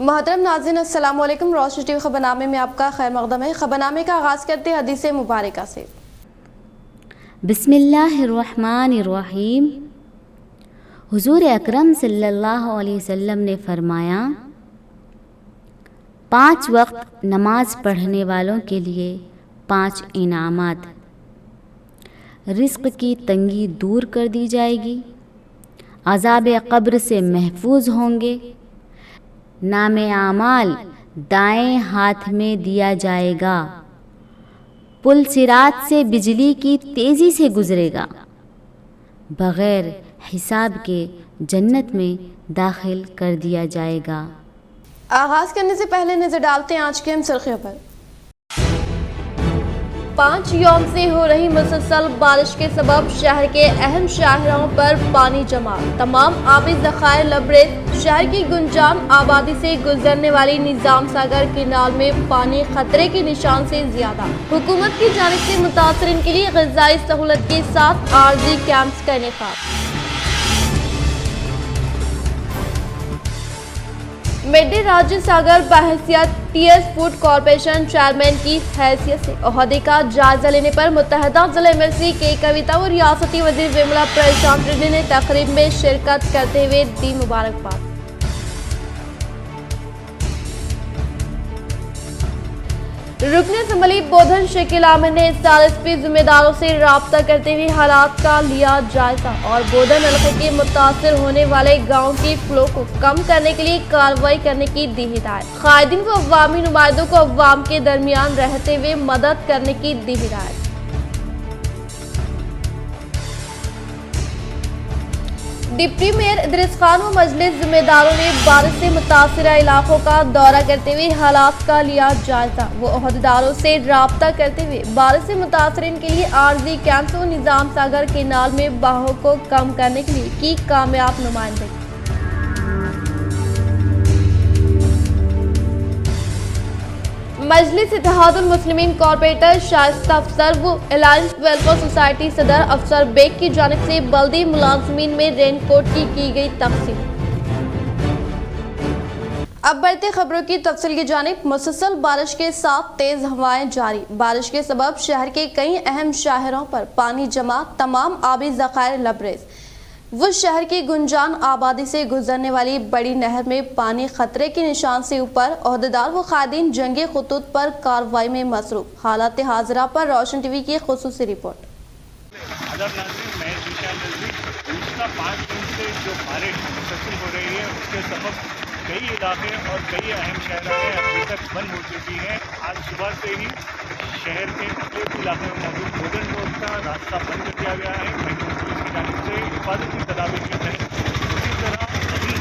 मोहतरम नाज़रीन, अस्सलाम वालेकुम। रोशनी टीवी खबरनामे में आपका खैर मक़दम है। खबरनामे का आगाज़ करते हैं हदीस मुबारका से। बिस्मिल्लाहिर्रहमानिर्रहीम। हुज़ूर अकरम सल्लल्लाहु अलैहि वसल्लम ने फरमाया, 5 वक्त नमाज पढ़ने वालों के लिए 5 इनामात। रिज़्क़ की तंगी दूर कर दी जाएगी, अज़ाब क़ब्र से महफूज होंगे, नामे आमाल दाएं हाथ में दिया जाएगा, पुल सिरात से बिजली की तेज़ी से गुजरेगा, बग़ैर हिसाब के जन्नत में दाखिल कर दिया जाएगा। आगाज़ करने से पहले नज़र डालते हैं आज के हम सुर्खियों पर। 5 यौम से हो रही मुसलसल बारिश के सबब शहर के अहम शाहराहों पर पानी जमा, तमाम आबी ज़खायर लबरेज। शहर की गुंजान आबादी से गुजरने वाली निज़ाम सागर केनाल में पानी खतरे के निशान से ज्यादा। हुकूमत की जानिब से मुतासरीन के लिए ग़िज़ाई सहूलत के साथ आर्जी कैंप्स का इनेकाद। मेडे राज्य सागर बहैसियत टीएस फूड कॉरपोरेशन चेयरमैन की हैसियत से ओहदे का जायजा लेने पर मुत्तहदा जिला एमएलसी के कविता और रियासती वज़ीर विमला प्रशांत रेड्डी ने तकरीब में शिरकत करते हुए दी मुबारकबाद। रुकन असम्बली बोधन शकील आमिर ने एसआरएसपी जिम्मेदारों से राब्ता करते हुए हालात का लिया जायजा और बोधन इलाके के मुतासिर होने वाले गाँव की फ्लो को कम करने के लिए कार्रवाई करने की दी हिदायत। कायदीन को अवामी नुमाइंदों को अवाम के दरमियान रहते हुए मदद करने की दी हिदायत। डिप्टी मेयर इदरीस खान व मजलिस जिम्मेदारों ने बारिश से मुतासिरा इलाकों का दौरा करते हुए हालात का लिया जायजा। वो अहदेदारों से राब्ता करते हुए बारिश से मुतासरीन के लिए आर्जी कैंप्स व निज़ाम सागर केनाल में बहाव को कम करने के लिए की कामयाब नुमाइंदगी। मजलिस इत्तेहादुल मुस्लिमीन कॉर्पोरेटर शाइस्ता अफसर व अलायंस वेलफेयर सोसाइटी सदर अफसर बेग की जानिब से बल्दी मुलाजमीन में रेनकोट की गई तकसीम। अब बढ़ते खबरों की तफसील की जानिब। मुसलसल बारिश के साथ तेज हवाएं जारी। बारिश के सबब शहर के कई अहम शाहरों पर पानी जमा, तमाम आबी ज़खायर लबरेज। वो शहर की गुंजान आबादी से गुजरने वाली बड़ी नहर में पानी खतरे के निशान से ऊपर। ओहदेदार व खादीन जंगे खुतूत पर कार्रवाई में मसरूफ। हालात हाजरा पर रोशन टीवी की खुसूसी रिपोर्ट। पिछला 5 दिन से जो बारिश मुसलसल हो रही है उसके सबब कई इलाके और कई अहम शहरें अभी तक बंद हो चुकी हैं। आज सुबह से ही शहर के प्रत्येक इलाके में मौजूद बोधन रोड का रास्ता बंद कर दिया गया है। पुलिस की जानिब से हिफाजती तदाबीर की जाए। उसी तरह अभी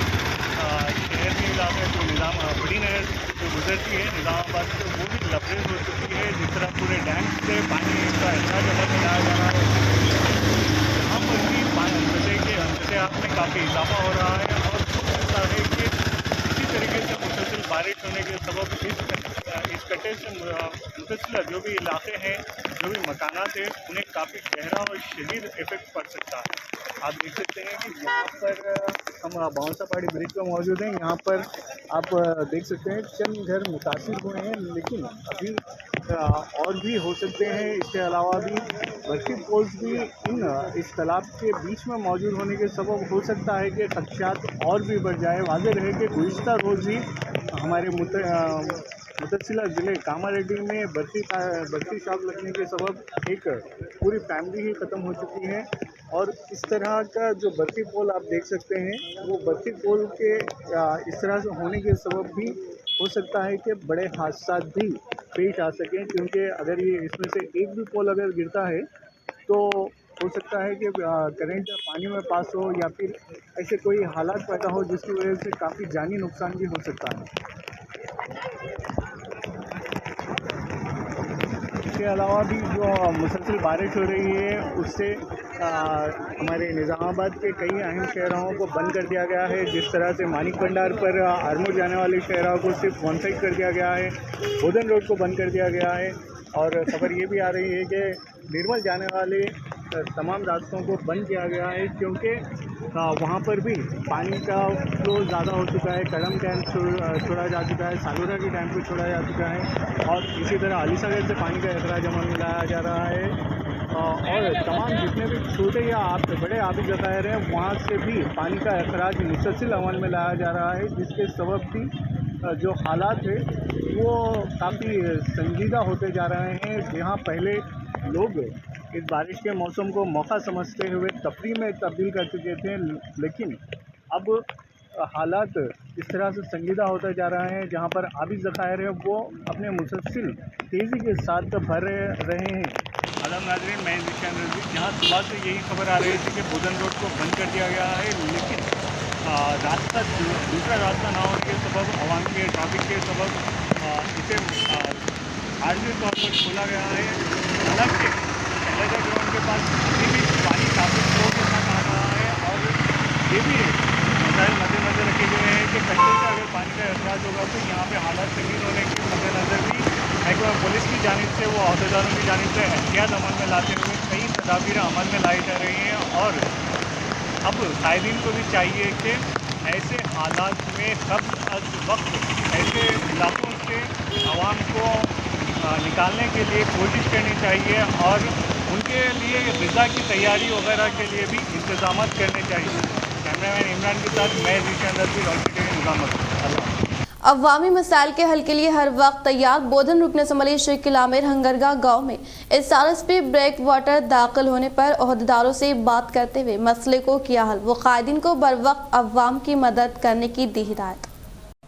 शहर के इलाके जो निज़ाम बड़ी नहर जो गुजरती है निज़ामाबाद से, वो भी लबरेज हो चुकी है। जिस तरह पूरे डैम से पानी का ऐसा जगह बनाया जा रहा है, यहाँ पर भी नदी के अंतर्यात में काफ़ी इजाफा हो रहा है। और ऐसा है कि इसी तरीके से मुसलसल बारिश होने के सबब इस कटे से मुतसिला जो भी इलाके हैं, जो भी मकानात हैं, उन्हें काफ़ी गहरा और शदीद इफेक्ट पड़ सकता है। आप देख सकते हैं कि यहाँ पर हम बाउंसा पहाड़ी ब्रिज पर मौजूद हैं। यहाँ पर आप देख सकते हैं चंद घर मुतासिर हुए हैं, लेकिन अभी और भी हो सकते हैं। इसके अलावा भी बर्फी पोल्स भी इस तालाब के बीच में मौजूद होने के सबब हो सकता है कि खदशात और भी बढ़ जाए। वाज़ेह रहे कि गुज़िश्ता रोज़ ही हमारे मुतसिला ज़िले कामारेड्डी में बर्फी शॉप लगने के सबब एक पूरी फैमिली ही ख़त्म हो चुकी है। और इस तरह का जो बर्फी पोल आप देख सकते हैं, वो बर्फी पोल के इस तरह से होने के सबब भी हो सकता है कि बड़े हादसा भी पेश आ सकें। क्योंकि अगर ये इसमें से एक भी पोल अगर गिरता है तो हो सकता है कि करंट पानी में पास हो या फिर ऐसे कोई हालात पैदा हो जिसकी वजह से काफ़ी जानी नुकसान भी हो सकता है। इसके अलावा भी जो मुसलसल बारिश हो रही है उससे हमारे निज़ामाबाद के कई अहम शहरों को बंद कर दिया गया है। जिस तरह से मानिक भंडार पर आरमूर जाने वाले शहरों को सिर्फ वन साइड कर दिया गया है, बोधन रोड को बंद कर दिया गया है। और खबर ये भी आ रही है कि निर्मल जाने वाले तमाम रास्तों को बंद किया गया है, क्योंकि वहाँ पर भी पानी का फ्लो ज़्यादा हो चुका है। कड़म डैम छोड़ा जा चुका है, सालोरा के डैम को छोड़ा जा चुका है और इसी तरह अलीसागर से पानी का अखराज अमल में लाया जा रहा है। और तमाम जितने भी छोटे या बड़े आबी ज़खायर हैं वहाँ से भी पानी का अखराज मुसलसिल अमल में लाया जा रहा है, जिसके सबब भी जो हालात है वो काफ़ी संजीदा होते जा रहे हैं। जहाँ पहले लोग इस बारिश के मौसम को मौका समझते हुए तफरीह में तब्दील कर चुके थे, लेकिन अब हालात इस तरह से संजीदा होते जा रहे हैं जहाँ पर आबी ज़खायर है वो अपने मुसलसिल तेज़ी के साथ भर रहे हैं। आलम नाज़रीन, मैं निशान रज़ी, जहाँ सुबह से यही खबर आ रही थी कि बोधन रोड को बंद कर दिया गया है, लेकिन रास्ता दूसरा रास्ता ना होने के सबब, आवाम के ट्रैफिक के सबब इसे आर्जी तौर पर खोला गया है। हालांकि शहर ग्राउंड के पास अभी भी पानी काफ़ी फ्लो के साथ आ रहा है और ये भी मसाइल मद्देनज़र रखे गए हैं कि कहीं से अगर पानी का एहसास होगा तो यहाँ पे हालात संगीन होने के मद्देनज़र भी महकमा पुलिस की जानिब से, वो अहदेदारों की जानिब से एहतियात अमल में लाते हुए कई तदाबीर अमल में लाई जा रही हैं। और अब कायदीन को भी चाहिए कि ऐसे हालात में कब्ल अज वक्त ऐसे इलाकों से आवाम को निकालने के लिए कोशिश करनी चाहिए और उनके लिए ग़िज़ा की तैयारी वगैरह के लिए भी इंतज़ाम करने चाहिए। कैमरामैन इमरान के साथ मैं निशान रज़ी, निज़ाम। अवामी मसाइल के हल के लिए हर वक्त तैयार बोधन रुकन असम्बली शकील आमिर हंगरगा गांव में SRSP ब्रेक वाटर दाखिल होने पर ओहदेदारों से बात करते हुए मसले को किया हल। वो कायदीन को बर वक्त अवाम की मदद करने की दी हिदायत।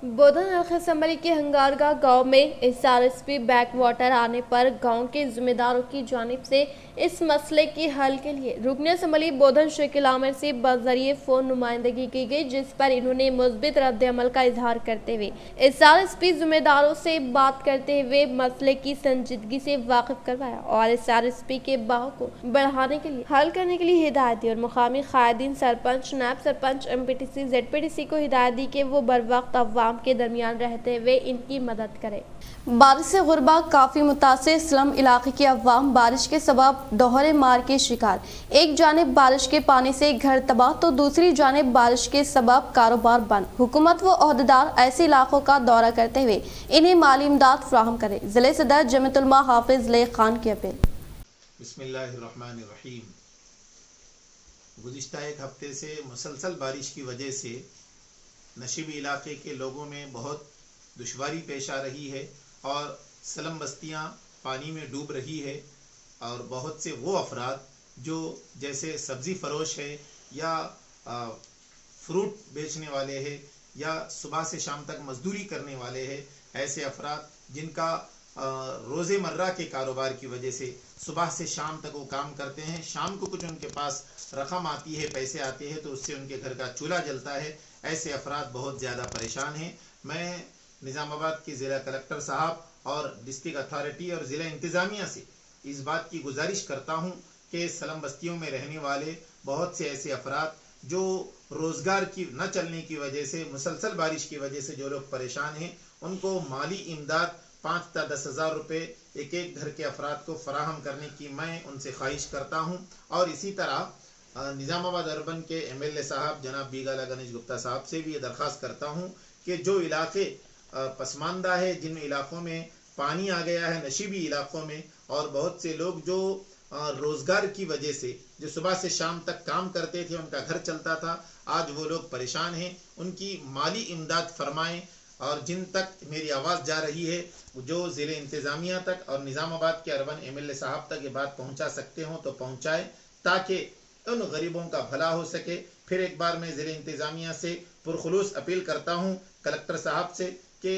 बोधन असम्बली के हंगारगा गांव में SRSP बैक वाटर आने पर गांव के जिम्मेदारों की जानिब से इस मसले के हल के लिए रुकन असम्बली बोधन शकील आमिर से बज़रिए फ़ोन नुमाइंदगी की गई, जिस पर इन्होंने मुस्बित रद्द-ए-अमल का इजहार करते हुए SRSP जिम्मेदारों से बात करते हुए मसले की संजीदगी से वाकिफ करवाया और SRSP के बहाव को बढ़ाने के लिए हल करने के लिए हिदायत दी और मुकामी कायदीन, सरपंच, नायब सरपंच, MPTC, ZPTC को हिदायत दी कि वो बर वक्त अवाम के दरमियान रहते हुए इनकी मदद करें। बारिश से गुरबा काफी मुतासिर स्लम इलाके के अवाम बारिश के सबब दोहरे मार के शिकार। एक जानिब बारिश के पानी से घर तबाह तो दूसरी जानिब बारिश के सबब कारोबार बंद। हुकूमत व ओहदेदार ऐसे इलाकों का दौरा करते हुए इन्हें माली इमदाद फराहम करे। जिले सदर जमीयतुल उलमा हाफिज ले खान की अपील। बिस्मिल्लाहिर्रहमानिर्रहीम। गुज़िश्ता एक हफ्ते से मुसलसल बारिश की वजह से नशीबी इलाके के लोगों में बहुत दुश्वारी पेश आ रही है और स्लम बस्तियां पानी में डूब रही है और बहुत से वो अफराद जो जैसे सब्ज़ी फरोश है या फ्रूट बेचने वाले हैं या सुबह से शाम तक मजदूरी करने वाले हैं, ऐसे अफराद जिनका रोज़मर्रा के कारोबार की वजह से सुबह से शाम तक वो काम करते हैं, शाम को कुछ उनके पास रकम आती है, पैसे आते हैं तो उससे उनके घर का चूल्हा जलता है, ऐसे अफराद बहुत ज़्यादा परेशान हैं। मैं निज़ामाबाद के ज़िला कलेक्टर साहब और डिस्ट्रिक्ट अथॉरिटी और ज़िला इंतज़ामिया से इस बात की गुजारिश करता हूँ कि स्लम बस्तियों में रहने वाले बहुत से ऐसे अफराद जो रोज़गार की न चलने की वजह से, मुसलसल बारिश की वजह से जो लोग परेशान हैं, उनको माली इमदाद 5 से 10 हज़ार रुपये एक एक घर के अफराद को फराहम करने की मैं उनसे ख्वाहिश करता हूँ। और इसी तरह निज़ामाबाद अर्बन के MLA साहब जनाब बीगाला गणेश गुप्ता साहब से भी ये दरख्वास्त करता हूँ कि जो इलाके पसमानदा है, जिन इलाकों में पानी आ गया है, नशीबी इलाकों में, और बहुत से लोग जो रोज़गार की वजह से जो सुबह से शाम तक काम करते थे, उनका घर चलता था, आज वो लोग परेशान हैं, उनकी माली इमदाद फरमाएं। और जिन तक मेरी आवाज़ जा रही है, जो ज़िले इंतज़ामिया तक और निज़ामाबाद के अर्बन MLA साहब तक ये बात पहुँचा सकते हों तो पहुँचाएँ, ताकि उन गरीबों का भला हो सके। फिर एक बार मैं ज़िले इंतज़ामिया से पुरखुलूस अपील करता हूँ कलेक्टर साहब से कि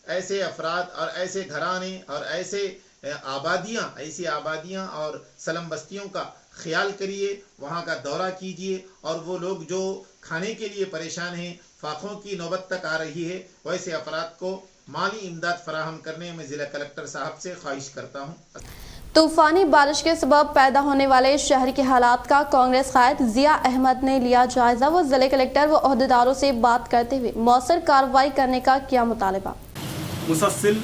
ऐसे अफराद और ऐसे घराने और ऐसी आबादियाँ और स्लम बस्तियों का ख्याल करिए, वहाँ का दौरा कीजिए और वो लोग जो खाने के लिए परेशान हैं, फाकों की नौबत तक आ रही है, वैसे अफराद को माली इमदाद फराहम करने में ज़िला कलेक्टर साहब से ख्वाहिश करता हूँ। तूफानी बारिश के सबब पैदा होने वाले शहर के हालात का कांग्रेस कायद जिया अहमद ने लिया जायजा। वो जिले कलेक्टर व ओहदेदारों से बात करते हुए मौसर कार्रवाई करने का किया मुतालबा। मुसलसिल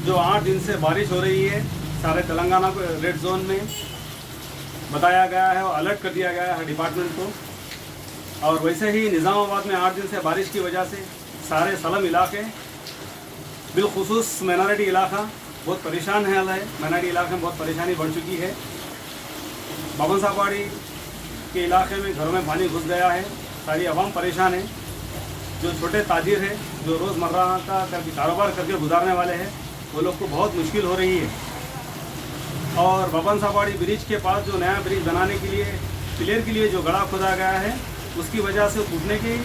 जो 8 दिन से बारिश हो रही है सारे तेलंगाना को रेड जोन में, बताया गया है और अलर्ट कर दिया गया है हर डिपार्टमेंट को। और वैसे ही निज़ामाबाद में 8 दिन से बारिश की वजह से सारे सलम इलाके बिलखुसूस माइनॉरिटी इलाका बहुत परेशान है। माइनॉरिटी इलाके में बहुत परेशानी बढ़ चुकी है। बाबन साहबाड़ी के इलाके में घरों में पानी घुस गया है, सारी आवाम परेशान है। जो छोटे ताजिर हैं, जो रोज़मर्रा का कारोबार करके गुजारने वाले हैं, वो लोग को बहुत मुश्किल हो रही है। और बाबन साहबाड़ी ब्रिज के पास जो नया ब्रिज बनाने के लिए पिलर के लिए जो गड़ा खोदा गया है, उसकी वजह से टूटने की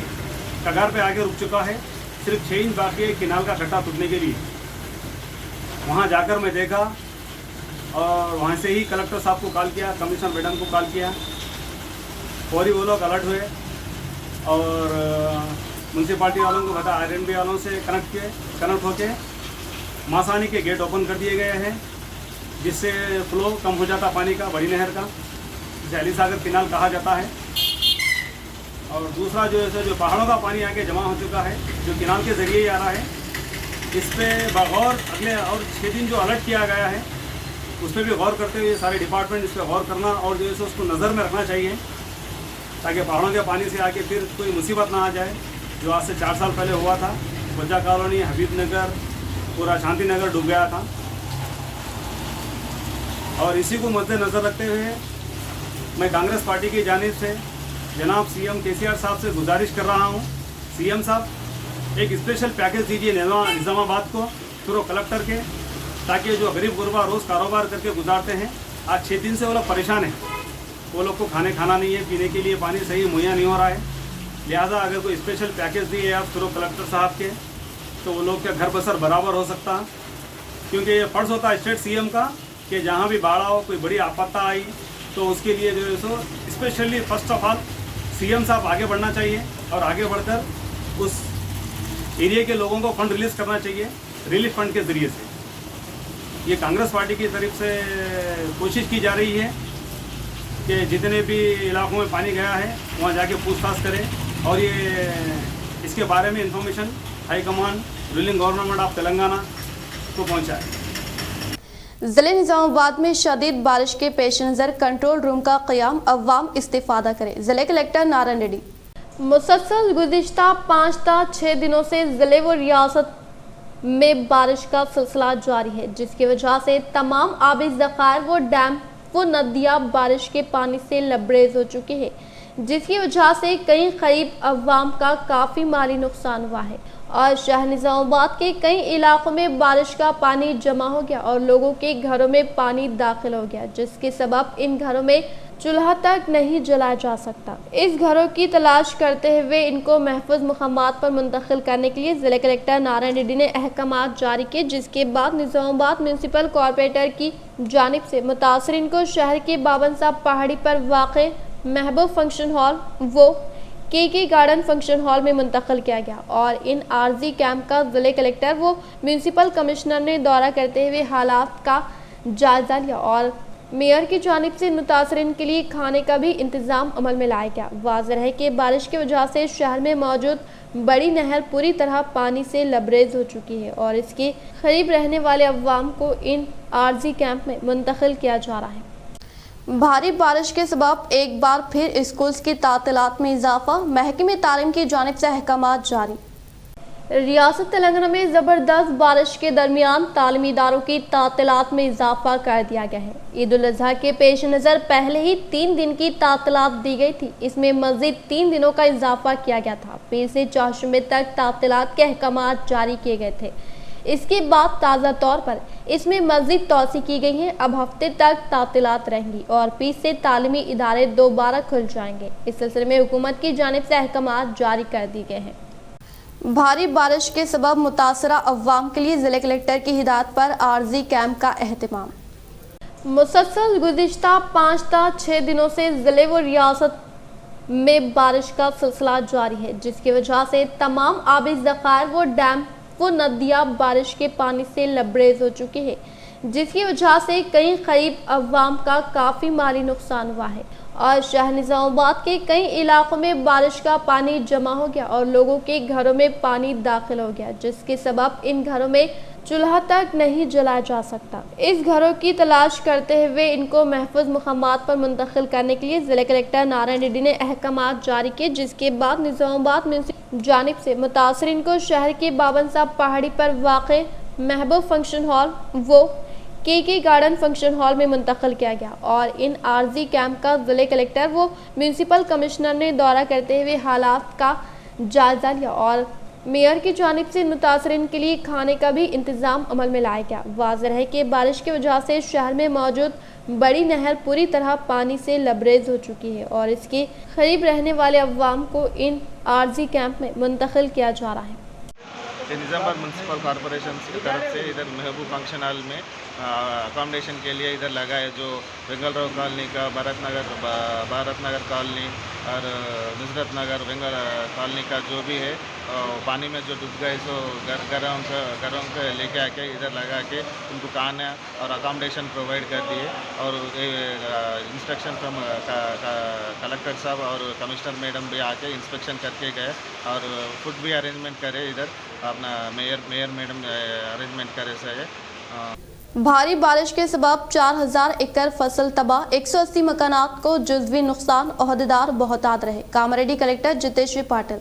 कगार पे आके रुक चुका है। सिर्फ 6 इंच बाकी है किनाल का गड्ढा टूटने के लिए। वहाँ जाकर मैं देखा और वहाँ से ही कलेक्टर साहब को कॉल किया, कमिश्नर मैडम को कॉल किया और ही वो लोग अलर्ट हुए और म्यूनसिपाल्टी वालों को बता RNB वालों से कनेक्ट होके मासानी के गेट ओपन कर दिए गए हैं, जिससे फ्लो कम हो जाता पानी का, बड़ी नहर का, जिसे अली सागर किनाल कहा जाता है। और दूसरा जो पहाड़ों का पानी आके जमा हो चुका है, जो किनाल के ज़रिए ही आ रहा है, इस पर बगौर अगले और 6 दिन जो अलर्ट किया गया है उस पर भी गौर करते हुए सारे डिपार्टमेंट इस पर गौर करना और जो है उसको नज़र में रखना चाहिए, ताकि पहाड़ों के पानी से आके फिर कोई मुसीबत ना आ जाए, जो आज से 4 साल पहले हुआ था। बच्चा कॉलोनी, हबीब नगर, पूरा शांति नगर डूब गया था। और इसी को मद्देनज़र रखते हुए मैं कांग्रेस पार्टी की जानिब से जनाब CM KCR साहब से गुजारिश कर रहा हूँ, CM साहब एक स्पेशल पैकेज दीजिए निज़ामाबाद को थ्रू कलेक्टर के, ताकि जो गरीब गुरबा रोज़ कारोबार करके गुजारते हैं, आज 6 दिन से वो लोग परेशान हैं। वो लोग को खाना नहीं है, पीने के लिए पानी सही मुहैया नहीं हो रहा है। लिहाजा अगर कोई स्पेशल पैकेज दिए आप थ्रू कलेक्टर साहब के, तो वो लोग का घर बसर बराबर हो सकता है। क्योंकि ये फ़र्ज़ होता है स्टेट CM का कि जहाँ भी बाढ़ हो, कोई बड़ी आपत्ता आई, तो उसके लिए जो है so specially first of all CM साहब आगे बढ़ना चाहिए और आगे बढ़कर उस एरिया के लोगों को फंड रिलीज़ करना चाहिए रिलीफ फंड के ज़रिए से। ये कांग्रेस पार्टी की तरफ से कोशिश की जा रही है कि जितने भी इलाकों में पानी गया है वहाँ जाके पूछताछ करें और ये इसके बारे में information high command ruling government of Telangana को पहुँचाए। जिले निजामाबाद में शदीद बारिश के पेश नज़र कंट्रोल रूम का क़याम, अवाम इस्तेफादा करे। जिले कलेक्टर नारायण रेड्डी मुसलसल गुज़िश्ता 5 ta 6 दिनों से जिले व रियासत में बारिश का सिलसिला जारी है, जिसकी वजह से तमाम आबी ज़खायर व डैम व नदियाँ बारिश के पानी से लबरेज हो चुकी है, जिसकी वजह से कई गरीब अवाम का काफ़ी माली नुकसान हुआ है और शहर निज़ामाबाद के कई इलाकों में बारिश का पानी जमा हो गया और लोगों के घरों में पानी दाखिल हो गया, जिसके सबब इन घरों में चूल्हा तक नहीं जलाया जा सकता। इस घरों की तलाश करते हुए इनको महफूज मकामात पर मुंतकिल करने के लिए जिला कलेक्टर नारायण रेड्डी ने अहकामात जारी किए, जिसके बाद निज़ामाबाद म्यूनसिपल कॉरपोरेटर की जानिब से मुतासरीन को शहर के बाबन साहब पहाड़ी पर वाक़े महबूब फंक्शन हॉल वो के गार्डन फंक्शन हॉल में मुंतकिल किया गया और इन आर्जी कैंप का जिले कलेक्टर व म्यूनसिपल कमिश्नर ने दौरा करते हुए हालात का जायजा लिया और मेयर की जानिब से मुतासरीन के लिए खाने का भी इंतज़ाम अमल में लाया गया। वाज़ेह है कि बारिश की वजह से शहर में मौजूद बड़ी नहर पूरी तरह पानी से लबरेज हो चुकी है और इसके करीब रहने वाले अवाम को इन आर्जी कैंप में मुंतकिल किया जा रहा है। भारी बारिश के सबब एक बार फिर स्कूल्स की तातीलात में इजाफा, महकमे तालीम की जानिब से अहकामात जारी। रियासत तेलंगाना में ज़बरदस्त बारिश के दरमियान तालीमी इदारों की तातीलात में इजाफा कर दिया गया है। ईद उल अज़हा के पेश नज़र पहले ही 3 दिन की तातीलात दी गई थी, इसमें मज़ीद 3 दिनों का इजाफा किया गया था। पीर से चौशंबे तक तातीलात के अहकामात जारी किए गए थे। इसके बाद ताज़ा तौर पर इसमें मज़ीद तोसी की गई है। अब हफ्ते तक तातीलात रहेंगी और पीर से तालीमी इदारे दोबारा खुल जाएंगे। इस सिलसिले में हुकूमत की जानिब से अहकामात जारी कर दी गए हैं। भारी बारिश के सबब मुतासरा अवाम के लिए जिले कलेक्टर की हिदायत पर आर्जी कैंप का एहतमाम। मुसलसल गुज़िश्ता 5 ta 6 दिनों से जिले व रियासत में बारिश का सिलसिला जारी है, जिसकी वजह से तमाम आबी ज़खायर व डैम व नदियाँ बारिश के पानी से लबरेज हो चुकी है, जिसकी वजह से कई गरीब अवाम का काफ़ी माली नुकसान हुआ है और शहर निजामाबाद के कई इलाकों में बारिश का पानी जमा हो गया और लोगों के घरों में पानी दाखिल हो गया, जिसके सबब इन घरों में चूल्हा तक नहीं जलाया जा सकता। इस घरों की तलाश करते हुए इनको महफूज मकामात पर मुंतकिल करने के लिए जिला कलेक्टर नारायण रेड्डी ने अहकामात जारी किए, जिसके बाद निजामाबाद म्युनिसिपल जानिब से मुतासरीन को शहर के बाबन साहब पहाड़ी पर वाक़ महबूब फंक्शन हॉल वो के गार्डन फंक्शन हॉल में मुंतकिल किया गया और इन आर्जी कैंप का जिले कलेक्टर व म्यूनसिपल कमिश्नर ने दौरा करते हुए हालात का जायजा लिया और मेयर की जानिब से मुतासरीन के लिए खाने का भी इंतजाम अमल में लाया गया। वाज़ेह है कि बारिश की वजह से शहर में मौजूद बड़ी नहर पूरी तरह पानी से लबरेज हो चुकी है और इसके करीब रहने वाले अवाम को इन आर्जी कैंप में मुंतकिल किया जा रहा है। निज़ामाबाद म्यूनसिपल कॉरपोरेशन की तरफ से इधर महबूब फंक्शन हॉल में अकोमोडेशन के लिए इधर लगा है, जो वेंगल राव कॉलोनी का भारत नगर कॉलोनी और नुसरत नगर वेंगल कॉलोनी का जो भी है पानी में जो डूब गए सो घरों को लेके आके इधर लगा के उनको खाना और अकोमोडेशन प्रोवाइड कर दिए और इंस्ट्रक्शन फ्रॉम कलेक्टर साहब और कमिश्नर मैडम भी आके इंस्पेक्शन करके गए और फूड भी अरेंजमेंट करे, इधर अपना मेयर मैडम अरेंजमेंट करे सके। भारी बारिश के सबब 4000 एकड़ फसल तबाह, 180 मकानात को जुज़वी नुकसान, ओहदेदार बहुतात रहे। कामारेड्डी कलेक्टर जितेश्वर पाटिल।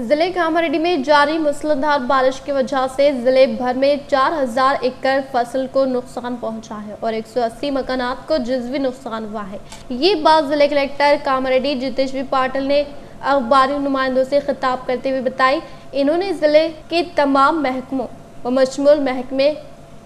जिले कामारेड्डी में जारी मूसलाधार बारिश की वजह से जिले भर में 4000 एकड़ फसल को नुकसान पहुंचा है और 180 मकानात को जुज़वी नुकसान हुआ है। ये बात जिले कलेक्टर कामारेड्डी जितेश्वर पाटिल ने अखबारी नुमाइंदों से खिताब करते हुए बताई। इन्होंने जिले के तमाम महकमों व मशमूल महकमे,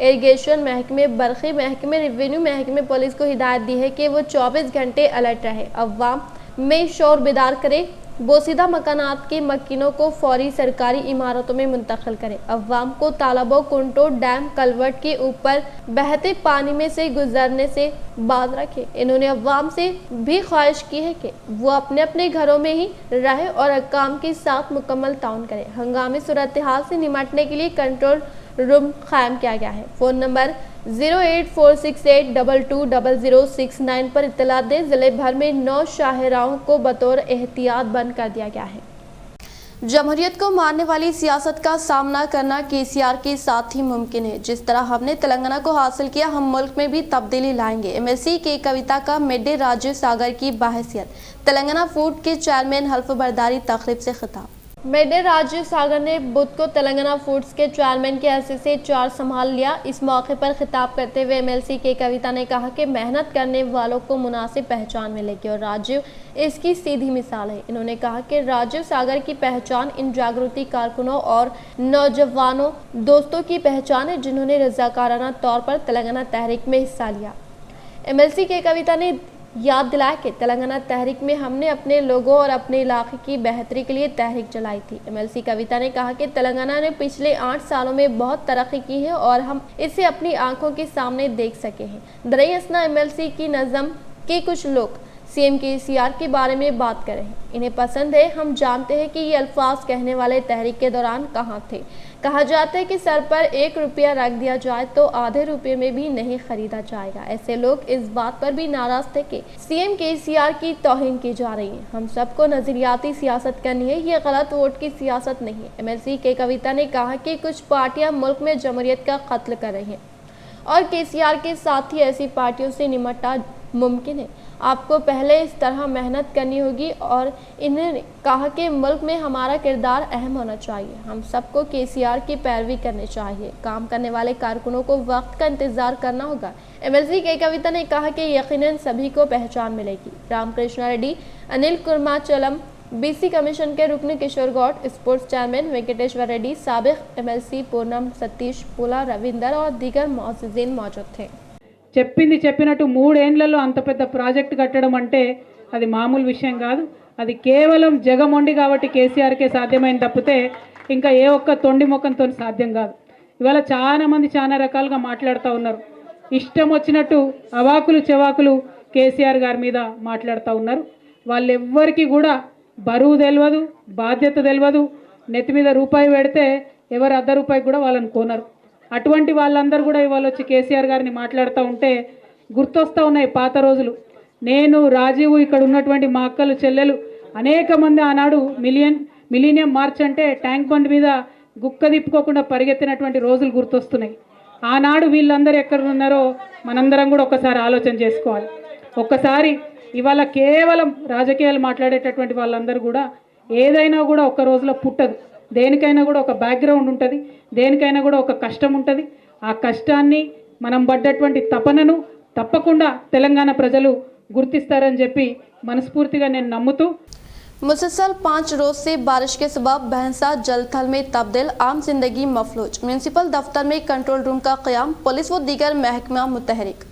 इरिगेशन महकमे, बरक़ी महकमे, रेवेन्यू महकमे, पुलिस को हिदायत दी है कि वो 24 घंटे अलर्ट रहे, अवाम में शोर बेदार करे, बोसीदा मकानात के मकीनों को फौरी सरकारी इमारतों में मुंतकिल करें, अवाम को तालाबों, कुंटों, डैम, कलवर्ट के ऊपर बहते पानी में से गुजरने से बाज रखें। इन्होंने अवाम से भी ख्वाहिश की है कि वो अपने अपने घरों में ही रहे और हक्काम के साथ मुकम्मल ताउन करें। हंगामी सूरत हाल से निपटने के लिए कंट्रोल रूम कायम किया गया है। फ़ोन नंबर 08468220069 पर इत्तला दें। जिले भर में 9 शाहराहों को बतौर एहतियात बंद कर दिया गया है। जमहूरियत को मारने वाली सियासत का सामना करना केसीआर के साथ ही मुमकिन है। जिस तरह हमने तेलंगाना को हासिल किया, हम मुल्क में भी तब्दीली लाएंगे। एमएलसी के कविता का मिड राजीव सागर की बाहैसियत तेलंगाना फूड के चेयरमैन हल्फ बरदारी तकरीब से खिताब। मेडे राजीव सागर ने बुध को तेलंगाना फूड्स के चेयरमैन के हैसियत से चार्ज संभाल लिया। इस मौके पर खिताब करते हुए एमएलसी के कविता ने कहा कि मेहनत करने वालों को मुनासिब पहचान मिलेगी और राजीव इसकी सीधी मिसाल है। इन्होंने कहा कि राजीव सागर की पहचान इन जागृति कारकुनों और नौजवानों दोस्तों की पहचान है, जिन्होंने रजाकाराना तौर पर तेलंगाना तहरीक में हिस्सा लिया। एमएलसी के कविता ने याद दिलाया कि तेलंगाना तहरीक में हमने अपने लोगों और अपने इलाके की बेहतरी के लिए तहरीक चलाई थी। एमएलसी कविता ने कहा कि तेलंगाना ने पिछले 8 सालों में बहुत तरक्की की है और हम इसे अपनी आंखों के सामने देख सके हैं। दरअसल एमएलसी की नज़म के कुछ लोग सीएम केसीआर के बारे में बात कर रहे हैं, इन्हें पसंद है। हम जानते हैं कि ये अल्फाज कहने वाले तहरीक के दौरान कहाँ थे। कहा जाता है कि सर पर 1 रुपया रख दिया जाए तो आधे रुपये में भी नहीं खरीदा जाएगा। ऐसे लोग इस बात पर भी नाराज थे कि सीएम केसीआर की तौहीन की जा रही है। हम सबको नजरियाती सियासत करनी है, ये गलत वोट की सियासत नहीं है। एमएलसी के कविता ने कहा कि कुछ पार्टियां मुल्क में जमहूरियत का कत्ल कर रही हैं और केसीआर के साथ ही ऐसी पार्टियों से निपटना मुमकिन है। आपको पहले इस तरह मेहनत करनी होगी और इन्हें कहा कि मुल्क में हमारा किरदार अहम होना चाहिए। हम सबको केसीआर की पैरवी करनी चाहिए। काम करने वाले कारकुनों को वक्त का इंतजार करना होगा। एमएलसी के कविता ने कहा कि यकीनन सभी को पहचान मिलेगी। रामकृष्णा रेड्डी, अनिल कुर्माचलम, बीसी कमीशन के रुकन किशोर गौड़, स्पोर्ट्स चेयरमैन वेंकटेश्वर रेड्डी, साबिक एमएलसी पूनम सतीश पुला, रविंदर और दीगर मुअज़्ज़िज़ीन मौजूद थे। చెప్పింది చెప్పినట్టు 3 ఏళ్లలో అంత పెద్ద ప్రాజెక్ట్ కట్టడం అంటే అది మామూలు విషయం కాదు. అది కేవలం జగమొండి కాబట్టి కేసీఆర్కే సాధ్యమైంది తప్పితే ఇంకా ఏ ఒక్క తొండి మొక్కంతో సాధ్యం కాదు. ఇవాళ చాలా మంది చాలా రకాలుగా మాట్లాడుతూ ఉన్నారు. ఇష్టం వచ్చినట్టు అవాకులు చెవాకులు కేసీఆర్ గారి మీద మాట్లాడుతూ ఉన్నారు. వాళ్ళెవ్వరికీ కూడా బరువు తెలియదు, బాధ్యత తెలియదు. నెత్తి మీద రూపాయి పెడితే ఎవరు అర్ధ రూపాయి కూడా వాళ్ళని కొనరు. అటువంటి వాళ్ళందరూ కూడా ఇవాళ వచ్చి కేసీఆర్ గారిని మాట్లాడుతూ ఉంటే గుర్తొస్తూ ఉన్నాయి పాత రోజులు. నేను రాజీవ్ ఇక్కడ ఉన్నటువంటి మా అక్కలు చెల్లెలు అనేక మంది ఆనాడు మిలీనియం మార్చ్ అంటే ట్యాంక్ బండ్ మీద గుక్క తిప్పుకోకుండా పరిగెత్తినటువంటి రోజులు గుర్తొస్తున్నాయి. ఆనాడు వీళ్ళందరూ ఎక్కడ ఉన్నారో మనందరం కూడా ఒక్కసారి ఆలోచన చేసుకోవాలి. ఒక్కసారి ఇవాళ కేవలం రాజకీయాలు మాట్లాడేటటువంటి వాళ్ళందరూ కూడా ఏదైనా కూడా ఒక్క రోజులో పుట్టదు. దేనికైనా కూడా ఒక బ్యాక్గ్రౌండ్ ఉంటుంది, దేనికైనా కూడా ఒక కష్టం ఉంటుంది. ఆ కష్టాన్ని మనం పడ్డటువంటి తపనను తప్పకుండా తెలంగాణ ప్రజలు గుర్తిస్తారని చెప్పి మనస్ఫూర్తిగా నేను నమ్ముతూ मुसलसल 5 रोज से बारिश के सबब भैंसा जलथल में तब्दील, आम जिंदगी मफलूज। म्यूनसिपल दफ्तर में कंट्रोल रूम का क़याम, पुलिस व दीगर महकमा मुतहरिक।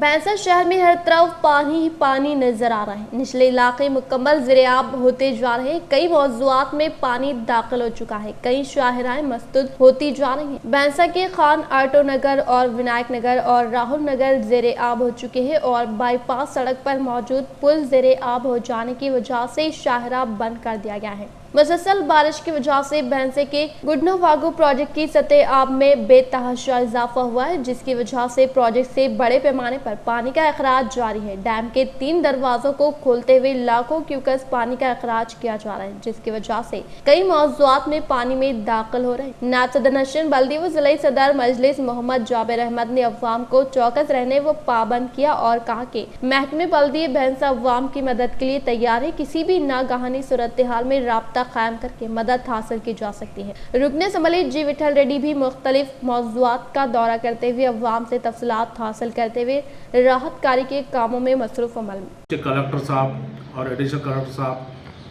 भैंसा शहर में हर तरफ पानी ही पानी नजर आ रहा है। निचले इलाके मुकम्मल ज़िरियाब होते जा रहे हैं। कई मौज़ूआत में पानी दाखिल हो चुका है। कई शाहराएं मस्दूद होती जा रही हैं। भैंसा के खान आटो नगर और विनायक नगर और राहुल नगर ज़ेरे आब हो चुके हैं और बाईपास सड़क पर मौजूद पुल ज़ेरे आब हो जाने की वजह से शाहरा बंद कर दिया गया है। मुसलसल बारिश की वजह से भैंसे के गुडनो वागू प्रोजेक्ट की सतह आब में बेतहाशा इजाफा हुआ है, जिसकी वजह से प्रोजेक्ट से बड़े पैमाने पर पानी का अखराज जारी है। डैम के 3 दरवाजों को खोलते हुए लाखों क्यूकस पानी का अखराज किया जा रहा है, जिसकी वजह से कई मौज़ूआत में पानी में दाखिल हो रहे हैं। नायब सदर नशीन बल्दी व जिला सदर मजलिस मोहम्मद जाबिर अहमद ने अवाम को चौकस रहने व पाबंद किया और कहा कि महकमे बल्दी भैंसा अवाम की मदद के लिए तैयार है। किसी भी नागहानी सूरत हाल में राब्ता कायम करके मदद हासिल की जा सकती है। रुकने सम्मेलन जी विठल रेड्डी भी मुख्तलिफ मौज़ूआत का दौरा करते हुए अवाम से तफसीलात हासिल करते हुए राहत कारी के कामों में मसरूफ अमल में। कलेक्टर साहब और एडिशनल कलेक्टर साहब,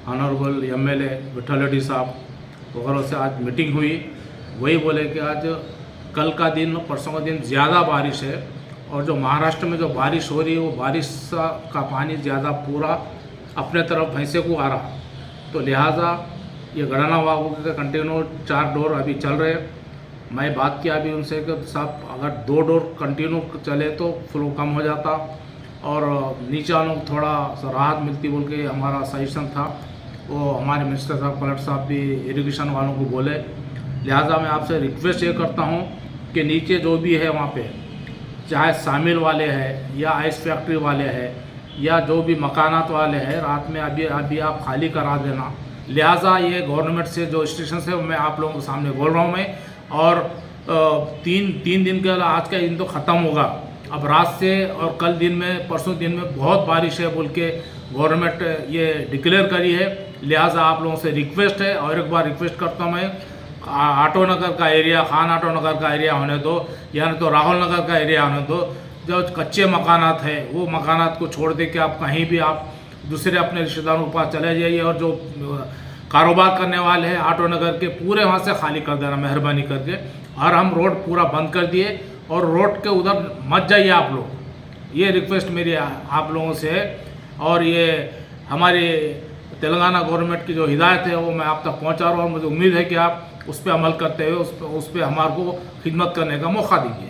ऑनरेबल MLA विठल रेड्डी साहब वगैरह से आज मीटिंग हुई। वही बोले कि आज कल का दिन परसों का दिन ज़्यादा बारिश है और जो महाराष्ट्र में जो बारिश हो रही है वो बारिश का पानी ज़्यादा पूरा अपने तरफ भैंसे को आ रहा, तो लिहाजा ये गड़ाना वागू के कंटिन्यू 4 डोर अभी चल रहे। मैं बात किया अभी उनसे कि साहब अगर 2 डोर कंटिन्यू चले तो फ्लो कम हो जाता और नीचे वालों को थोड़ा सा राहत मिलती बोल के हमारा सजेशन था। वो हमारे मिनिस्टर साहब कलेक्टर साहब भी इरिगेशन वालों को बोले। लिहाजा मैं आपसे रिक्वेस्ट ये करता हूँ कि नीचे जो भी है वहाँ पे चाहे शामिल वाले हैं या आइस फैक्ट्री वाले हैं या जो भी मकानात वाले हैं, रात में अभी आप खाली करा देना। लिहाजा ये गवर्नमेंट से जो स्टेशन है मैं आप लोगों के सामने बोल रहा हूँ मैं, और 3 दिन का आज का दिन तो ख़त्म होगा। अब रात से और कल दिन में परसों दिन में बहुत बारिश है बोल के गवर्नमेंट ये डिक्लेयर करी है। लिहाजा आप लोगों से रिक्वेस्ट है और एक बार रिक्वेस्ट करता हूँ मैं, आटो नगर का एरिया, खान आटो नगर का एरिया होने दो या नहीं तो राहुल नगर का एरिया होने दो, जो कच्चे मकानात है वो मकानात को छोड़ दे के आप कहीं भी आप दूसरे अपने रिश्तेदारों के पास चले जाइए और जो कारोबार करने वाले हैं आटो नगर के पूरे वहाँ से खाली कर देना मेहरबानी करके। और हम रोड पूरा बंद कर दिए और रोड के उधर मत जाइए आप लोग, ये रिक्वेस्ट मेरी आप लोगों से है। और ये हमारी तेलंगाना गवर्नमेंट की जो हिदायत है वो मैं आप तक पहुँचा रहा हूँ और मुझे उम्मीद है कि आप उस पर अमल करते हुए उस पर हमारे को खिदमत करने का मौका दीजिए।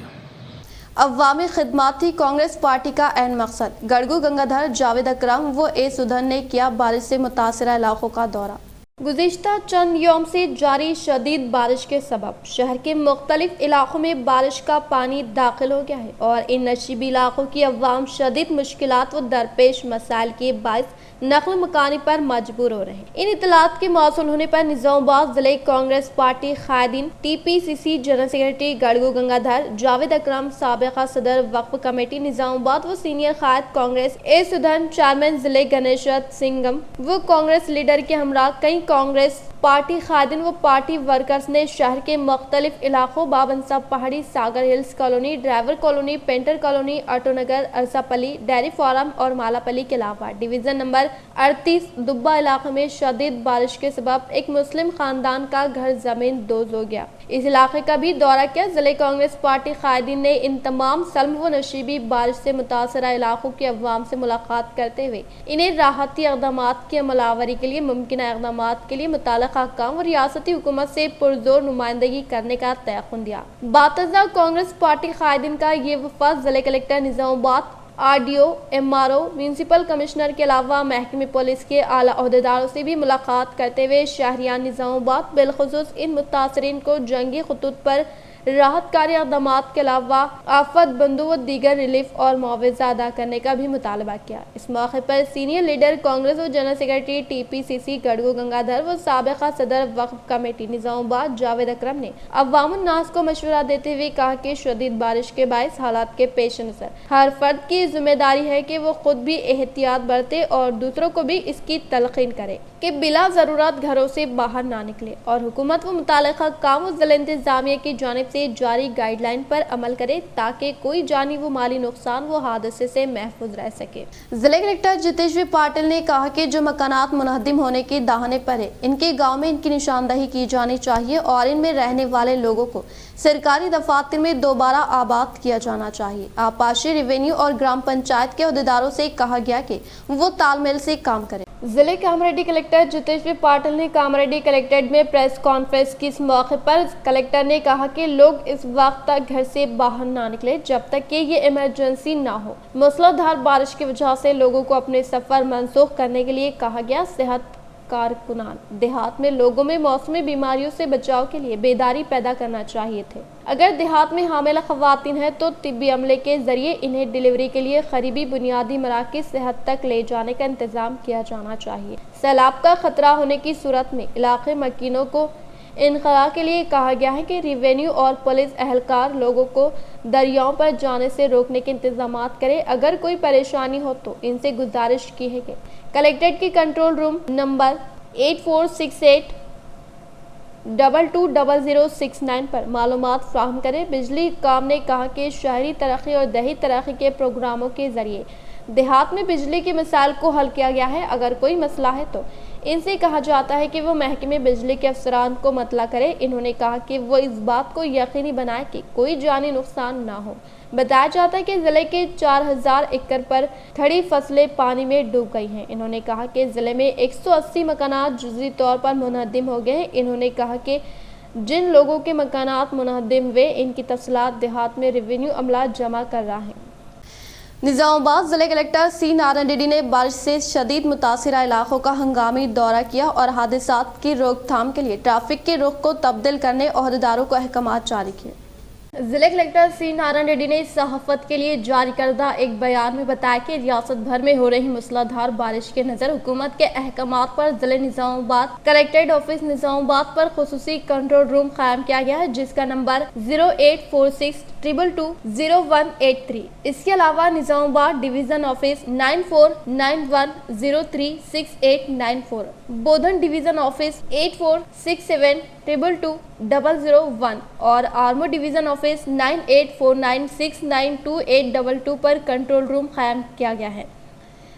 अवामी खिदमत थी कांग्रेस पार्टी का एन मकसद। गड़गू गंगाधर, जावेद अकरम व ए सुधन ने किया बारिश से मुतासरा इलाकों का दौरा। गुज़िश्ता चंद यौम से जारी शदीद बारिश के सबब शहर के मुख्तलिफ इलाकों में बारिश का पानी दाखिल हो गया है और इन नशीबी इलाकों की अवाम शदीद मुश्किलात व दरपेश मसाइल के बायस नकल मकानी पर मजबूर हो रहे हैं। इन इतलात के मौसूल होने पर निजामाबाद जिले कांग्रेस पार्टी कायदीन TPCC general secretary Gadugu Gangadhar, Javed Akram साबिका सदर वक्फ कमेटी निजामाबाद व सीनियर कायद कांग्रेस ए सुधन, चेयरमैन जिले गणेशत सिंगम व कांग्रेस लीडर के हमरा कई कांग्रेस पार्टी कायदीन व पार्टी वर्कर्स ने शहर के मुख्तलिफ इलाकों Babansa Pahadi, Sagar hills colony, driver colony, painter colony, auto Nagar, Arsapalli, dairy farm और मालापली के अलावा डिवीजन नंबर 38 दुब्बा इलाके में शदीद बारिश के सबब एक मुस्लिम खानदान का घर जमीन दोज हो गया। इस इलाके का भी दौरा किया। जिले कांग्रेस पार्टी कायदीन ने इन तमाम सल्म व नशीबी बारिश से मुतासरा इलाकों के अवाम से मुलाकात करते हुए इन्हें राहती इक़दाम की अमलावरी के लिए मुमकिन इक़दाम के लिए मुताल्लिक़ा काम और रियासती हुकूमत से पुरजोर नुमाइंदगी करने का तयक़ुन दिया। बातज़ा कांग्रेस पार्टी कायदीन का ये वफ़द जिले collector Nizamabad, RDO, MRO, municipal commissioner के अलावा महकमे पुलिस के आला अहदेदारों से भी मुलाकात करते हुए शहरियान निजामाबाद बिलखुसूस इन मुतासरीन को जंगी खतूत पर राहत कार्य इक़दाम के अलावा आफत बंदों व दीगर रिलीफ और मुआवजा अदा करने का भी मुतालबा किया। इस मौके पर सीनियर लीडर कांग्रेस व जनरल सेक्रेटरी TPCC गढ़गो गंगाधर व साबिक़ा सदर वक्फ कमेटी निज़ामाबाद जावेद अकरम ने अवामुन नास को मशवरा देते हुए कहा कि शदीद बारिश के बायस हालात के पेश नज़र हर फर्द की जिम्मेदारी है कि वो खुद भी एहतियात बरते और दूसरों को भी इसकी तलकीन करे कि बिला ज़रूरत घरों से बाहर ना निकले और हुकूमत व मुताल्लिक़ा काम व ज़िला इंतज़ामिया की जानिब से जारी गाइडलाइन पर अमल करे ताकि कोई जानी व माली नुकसान व हादसे से महफूज रह सके। जिला कलेक्टर जितेश पाटिल ने कहा कि जो मकानात मुनहदिम होने के दाहने पर है, इनके गाँव में इनकी निशानदही की जानी चाहिए और इनमें रहने वाले लोगों को सरकारी दफातर में दोबारा आबाद किया जाना चाहिए। आपाशी रेवेन्यू और ग्राम पंचायत के अहदेदारों से कहा गया कि वो तालमेल से काम करें। जिले कामरेड्डी कलेक्टर जितेश पाटिल ने कामरेड्डी कलेक्ट्रेट में प्रेस कॉन्फ्रेंस की इस मौके पर कलेक्टर ने कहा कि लोग इस वक्त तक घर से बाहर ना निकले जब तक कि ये इमरजेंसी ना हो। मूसलाधार बारिश की वजह से लोगों को अपने सफर मनसूख करने के लिए कहा गया। सेहत कारकुनान देहात में लोगों में मौसमी बीमारियों से बचाव के लिए बेदारी पैदा करना चाहिए थे। अगर देहात में हामिला खवातीन हैं तो तिब्बी अमले के जरिए इन्हें डिलीवरी के लिए करीबी बुनियादी मराकज़ सेहत तक ले जाने का इंतजाम किया जाना चाहिए। सैलाब का खतरा होने की सूरत में इलाके मकीनों को इनखला के लिए कहा गया है कि रेवेन्यू और पुलिस एहलकार लोगों को दरियाओं पर जाने से रोकने के इंतजाम करें। अगर कोई परेशानी हो तो इनसे गुजारिश की है कि कलेक्ट्रेट की कंट्रोल रूम नंबर 8468 220069 पर मालूमात फ्राहम करें। बिजली काम ने कहा कि शहरी तरक्की और दही तरक्की के प्रोग्रामों के जरिए देहात में बिजली के मसाइल को हल किया गया है। अगर कोई मसला है तो इनसे कहा जाता है कि वो महकमे बिजली के अफसरान को मतला करें। इन्होंने कहा कि वो इस बात को यकीनी बनाए कि कोई जानी नुकसान ना हो। बताया जाता है कि जिले के 4000 एकड़ पर खड़ी फसलें पानी में डूब गई हैं। इन्होंने कहा कि जिले में 180 मकानात जुज़वी तौर पर मुनहदिम हो गए हैं। इन्होंने कहा कि जिन लोगों के मकानात मुनहदिम हुए इनकी तफसीलात देहात में रेवेन्यू अमला जमा कर रहा है। निज़ामाबाद जिले कलेक्टर C नारायण रेड्डी ने बारिश से शदीद मुतासिरा इलाकों का हंगामी दौरा किया और हादसात की रोकथाम के लिए ट्रैफिक के रुख को तब्दील करने अहदेदारों को अहकामात जारी किए। जिले कलेक्टर C नारायण रेड्डी ने सहाफत के लिए जारी करदा एक बयान में बताया कि रियासत भर में हो रही मूसलाधार बारिश के नज़र हुकूमत के अहकामात पर जिले निज़ामाबाद कलेक्ट्रेट ऑफिस निज़ामाबाद पर खुसूसी कंट्रोल रूम कायम किया गया है जिसका नंबर 0846 222 0183। इसके अलावा निज़ामाबाद डिवीज़न ऑफिस 9491036894, बोधन डिवीज़न ऑफिस 8467 222 001 और आर्मो डिवीज़न ऑफिस 9849692822 पर कंट्रोल रूम कायम किया गया है।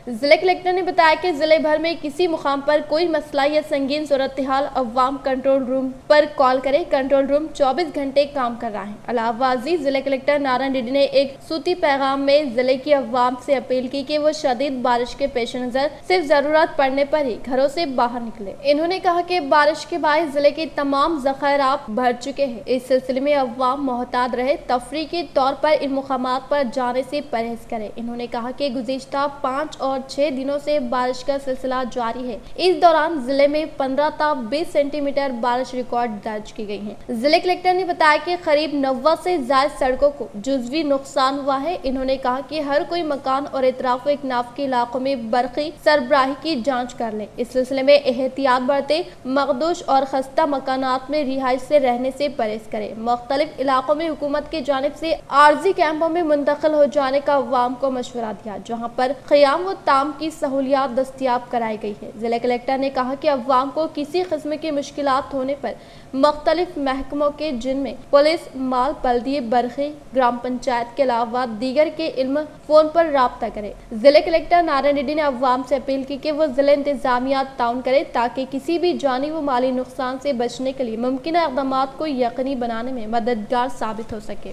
जिले कलेक्टर ने बताया कि जिले भर में किसी मुकाम पर कोई मसला या संगीन सूरत हाल अवाम कंट्रोल रूम पर कॉल करें। कंट्रोल रूम 24 घंटे काम कर रहा है। अलावाजी जिले कलेक्टर नारायण रेड्डी ने एक सूती पैगाम में जिले की अवाम से अपील की कि वो शदीद बारिश के पेश नज़र सिर्फ ज़रूरत पड़ने पर ही घरों से बाहर निकले। इन्होंने कहा कि बारिश के बाद जिले के तमाम ज़ख़ायरात भर चुके हैं। इस सिलसिले में अवाम मोहतात रहे, तफरी के तौर पर इन मुकामात पर जाने से परहेज करें। इन्होंने कहा कि गुज़िश्ता 5 और 6 दिनों से बारिश का सिलसिला जारी है। इस दौरान जिले में 15 ता 20 सेंटीमीटर बारिश रिकॉर्ड दर्ज की गई है। जिले कलेक्टर ने बताया कि करीब 90 से ज्यादा सड़कों को जुज़वी नुकसान हुआ है। इन्होंने कहा कि हर कोई मकान और इतराफ इकनाफ के इलाकों में बरक़ी सरबराही की जांच कर ले। इस सिलसिले में एहतियात बरते, मखदूश और खस्ता मकानात में रिहाइश से रहने से परहेज करे। मुख्तलिफ इलाकों में हुकूमत की जानिब से आर्जी कैंपों में मुंतकिल हो जाने का अवाम को मशवरा दिया जहाँ पर क़याम व ताम की सहूलियात दस्तियाब कराई गई है। जिला कलेक्टर ने कहा कि अवाम को किसी किस्म की मुश्किलात होने पर मुख्तलिफ महकमों के जिनमें पुलिस, माल, बल्दिये, बरक़ी, ग्राम पंचायत के अलावा दीगर के इल्म फ़ोन पर राब्ता करे। जिले कलेक्टर नारायण रेड्डी ने अवाम से अपील की कि वो जिले इंतजामिया ताउन करे ताकि किसी भी जानी व माली नुकसान से बचने के लिए मुमकिन इक़दाम को यकीनी बनाने में मददगार साबित हो सके।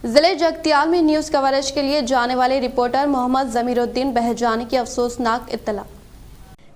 जिले जगतियाल में न्यूज़ कवरेज के लिए जाने वाले रिपोर्टर मोहम्मद ज़मीरुद्दीन बहजानी की अफसोसनाक इत्तला।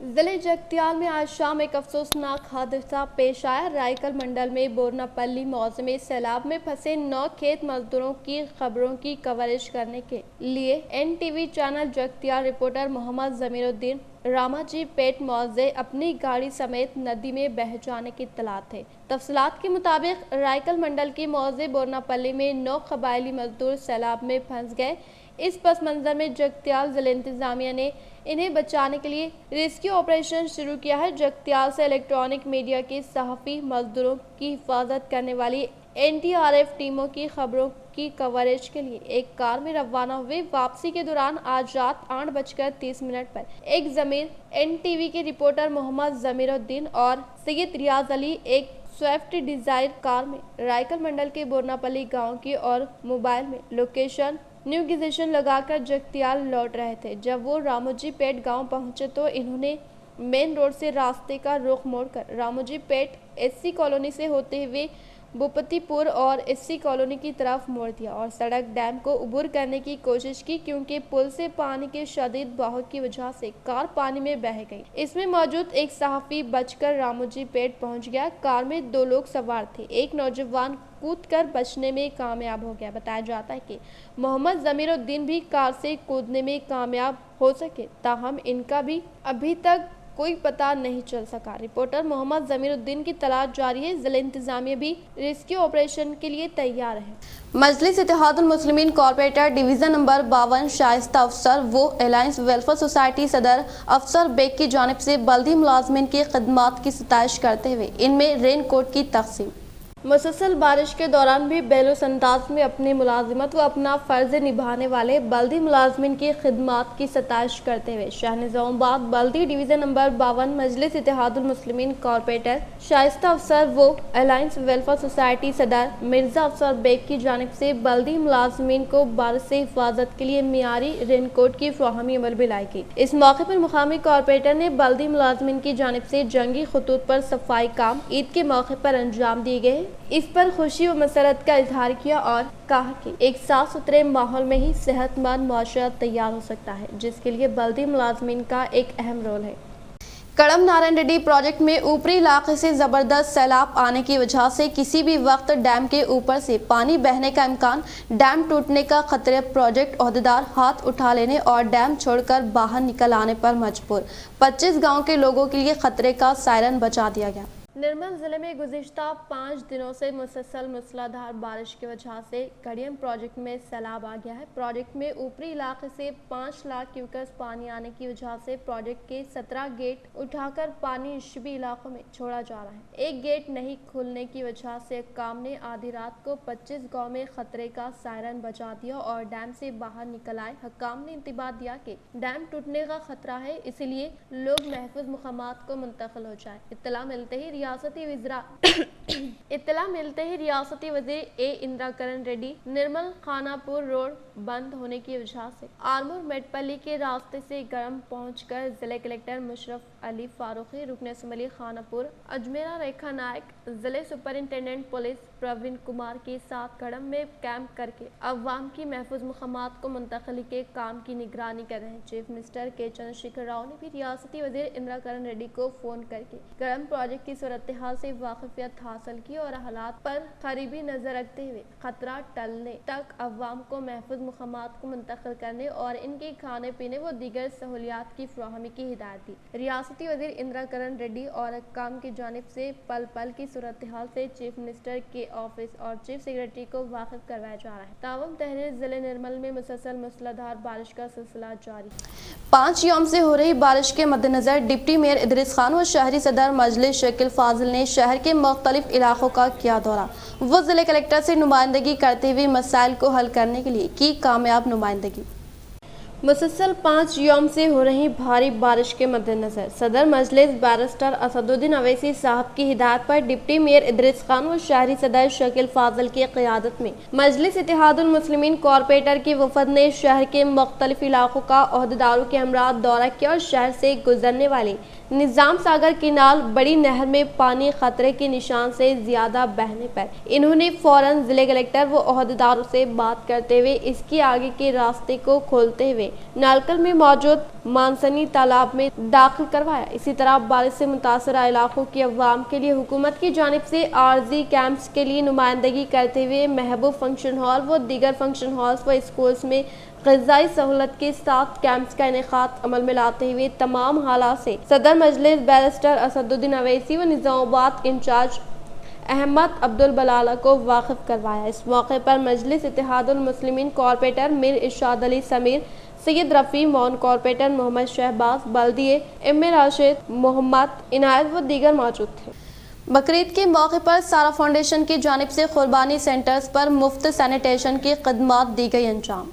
जिले जगतियाल में आज शाम एक अफसोसनाक हादसा पेश आया। रायकल मंडल में बोरनापल्ली मौजे में सैलाब में फंसे 9 खेत मजदूरों की खबरों की कवरेज करने के लिए NTV channel Jagtial reporter Mohammed Zameeruddin Ramaji Pet मौजे अपनी गाड़ी समेत नदी में बह जाने की इत्तला थे। तफसीलात के मुताबिक रायकल मंडल के मौजे बोरनापल्ली में 9 कबायली मजदूर सैलाब में फंस गए। इस पस मंजर में जगत्याल जिला इंतजामिया ने इन्हें बचाने के लिए रेस्क्यू ऑपरेशन शुरू किया है। जगत्याल से इलेक्ट्रॉनिक मीडिया के सहाफ़ी मजदूरों की हिफाजत करने वाली NDRF टीमों की खबरों की कवरेज के लिए एक कार में रवाना हुए। वापसी के दौरान आज रात 8:30 पर एक ज़मीर NTV के रिपोर्टर मोहम्मद ज़मीरुद्दीन और सैयद रियाज अली एक स्विफ्ट डिजायर कार में रायकल मंडल के बोरनापल्ली गांव की और मोबाइल में लोकेशन नेविगेशन लगाकर जगत्याल लौट रहे थे। जब वो रामोजी पेट गांव पहुंचे तो इन्होंने मेन रोड से रास्ते का रुख मोड़कर रामोजी पेट SC कॉलोनी से होते हुए भूपतिपुर और SC कॉलोनी की तरफ मोड़ दिया और सड़क डैम को उबूर करने की कोशिश की, क्योंकि पुल से पानी के शदीद बहाव की वजह से कार पानी में बह गई। इसमें मौजूद एक सहाफ़ी बचकर रामोजी पेट पहुंच गया। कार में 2 लोग सवार थे। एक नौजवान कूदकर बचने में कामयाब हो गया। बताया जाता है कि मोहम्मद ज़मीरुद्दीन भी कार से कूदने में कामयाब हो सके, ताहम इनका भी अभी तक कोई पता नहीं चल सका। रिपोर्टर मोहम्मद ज़मीरुद्दीन की तलाश जारी है। जिला इंतजामिया भी रेस्क्यू ऑपरेशन के लिए तैयार है। मजलिस Ittehadul Muslimeen corporator division number 52 Shaista अफसर वो अलायंस वेलफेयर सोसाइटी सदर अफसर बेग की जानिब से बल्दी मुलाजमीन की खिदमात की सताइश करते हुए इनमें रेन कोट की तकसीम। मुसलसल बारिश के दौरान भी बेलुस अंदाज में अपनी मुलाजिमत व अपना फ़र्ज निभाने वाले बल्दी मुलाजमीन की खिदमात की सताइश करते हुए शाह निज़ामाबाद बल्दी डिवीज़न नंबर 52 मजलिस इत्तेहादुल मुस्लिमीन कॉर्पोरेटर शाइस्ता अफसर वो अलायंस वेलफेयर सोसाइटी सदर मिर्ज़ा अफसर बेग की जानिब से बल्दी मुलाजमीन को बारिश से हिफाजत के लिए मियारी रेनकोट की फराहमी अमल में लाई गई। इस मौके पर मुकामी कॉर्पोरेटर ने बल्दी मुलाजमीन की जानिब से जंगी खतूत पर सफाई काम ईद के मौके पर अंजाम दिए गए। इस पर खुशी व मसरत का इजहार किया और कहा कि एक साफ सुथरे माहौल में ही सेहतमंद माशरा तैयार हो सकता है, जिसके लिए बल्दी मुलाजमीन का एक अहम रोल है। कड़म नारायण रेड्डी प्रोजेक्ट में ऊपरी इलाके से जबरदस्त सैलाब आने की वजह से किसी भी वक्त डैम के ऊपर से पानी बहने का इम्कान, डैम टूटने का खतरे। प्रोजेक्ट ओहदेदार हाथ उठा लेने और डैम छोड़कर बाहर निकल आने पर मजबूर। 25 गाँव के लोगों के लिए खतरे का सायरन बचा दिया गया। निर्मल जिले में गुज़िश्ता 5 दिनों से मुसलसल मूसलाधार बारिश की वजह से कड़ियम प्रोजेक्ट में सैलाब आ गया है। प्रोजेक्ट में ऊपरी इलाके से 5 लाख क्यूसेक पानी आने की वजह से प्रोजेक्ट के 17 गेट उठाकर पानी निचली इलाकों में छोड़ा जा रहा है। एक गेट नहीं खुलने की वजह से हुक्काम ने आधी रात को 25 गाँव में खतरे का सायरन बजा दिया और डैम से बाहर निकल आए। हुक्काम ने इंतबाह दिया कि डैम टूटने का खतरा है, इसलिए लोग महफूज मुकामात को मुंतकिल हो जाए। इत्तला मिलते ही रियासती वज़ीर इंदिरा करण रेड्डी निर्मल खानापुर रोड बंद होने की वजह से आरमूर मेटपल्ली के रास्ते से गरम पहुंचकर जिले कलेक्टर मुशर्रफ अली फारूकी, रुकन असम्बली खानापुर अजमेरा रेखा नायक, जिले सुपरिंटेंडेंट पुलिस प्रवीण कुमार के साथ गड़म में कैंप करके अवाम की महफूज मुकामात को मुंतकिली के काम की निगरानी कर रहे हैं। चीफ मिनिस्टर के चंद्रशेखर राव ने भी रियासती वज़ीर इंदिरा करण रेड्डी को फोन करके गरम प्रोजेक्ट की सूरत हाल से वाकिफियत हासिल की और हालात पर करीबी नजर रखते हुए खतरा टलने तक अवाम को महफूज मुकामात को मुंतकिल करने और इनके खाने पीने व दीगर सहूलियात की फराहमी की हिदायत दी। रियासती वज़ीर इंदिरा करण रेड्डी और हुक्काम की जानिब से पल पल की सूरत हाल से चीफ मिनिस्टर के ऑफिस और चीफ सेक्रेटरी को वाकिफ करवाया जा रहा है। तावम तहरीर जिले निर्मल में मुसलसल मूसलाधार बारिश का सिलसिला जारी। 5 यौम से हो रही बारिश के मद्देनजर डिप्टी मेयर इदरीस खान व शहरी सदर मजलिस शकील फाजिल ने शहर के मुख्तलिफ इलाकों का किया दौरा। वो जिले कलेक्टर से नुमाइंदगी करते हुए मसाइल को हल करने के लिए की कामयाब नुमाइंदगी। मुसलसल 5 यौम से हो रही भारी बारिश के मद्देनजर सदर मजलिस बैरिस्टर असदुद्दीन अवैसी साहब की हिदायत पर डिप्टी मेयर इदरीस खान व शहरी सदर शकील फाजिल की क़ियादत में मजलिस इत्तेहादुल मुस्लिमीन कॉर्पोरेटर की वफद ने शहर के मुख्तलिफ इलाकों का ओहदेदारों के हमरा दौरा किया और शहर से गुजरने वाली निज़ाम सागर किनाल बड़ी नहर में पानी खतरे के निशान से ज्यादा बहने पर इन्होंने फौरन जिले कलेक्टर व ओहदेदारों से बात करते हुए इसके आगे के रास्ते को खोलते हुए नालकल में मौजूद मानसनी तालाब में दाखिल करवाया। इसी तरह बारिश से मुतासरा इलाकों की अवाम के लिए हुकूमत की जानिब से आर्जी कैंप्स के लिए नुमाइंदगी करते हुए महबूब फंक्शन हॉल व दीगर फंक्शन हॉल्स व स्कूल्स में ग़िज़ाई सहूलत के साथ कैंप्स का इनेकाद अमल में लाते हुए तमाम हालात से सदर मजलिस बैरिस्टर असदुद्दीन अवैसी व निज़ामाबाद इंचार्ज अहमद अब्दुल बलाला को वाकिफ करवाया। इस मौके पर मजलिस इत्तेहादुल मुस्लिमीन कॉरपोरेटर मीर इरशाद अली समीर, सैयद रफ़ी मौन कॉरपोरेटर मोहम्मद शहबाज, बल्दिये एम राशिद, मोहम्मद इनायत व दीगर मौजूद थे। बकरीद के मौके पर सारा फाउंडेशन की जानिब से कुर्बानी सेंटर्स पर मुफ्त सैनिटेशन की खदमात दी गई अंजाम।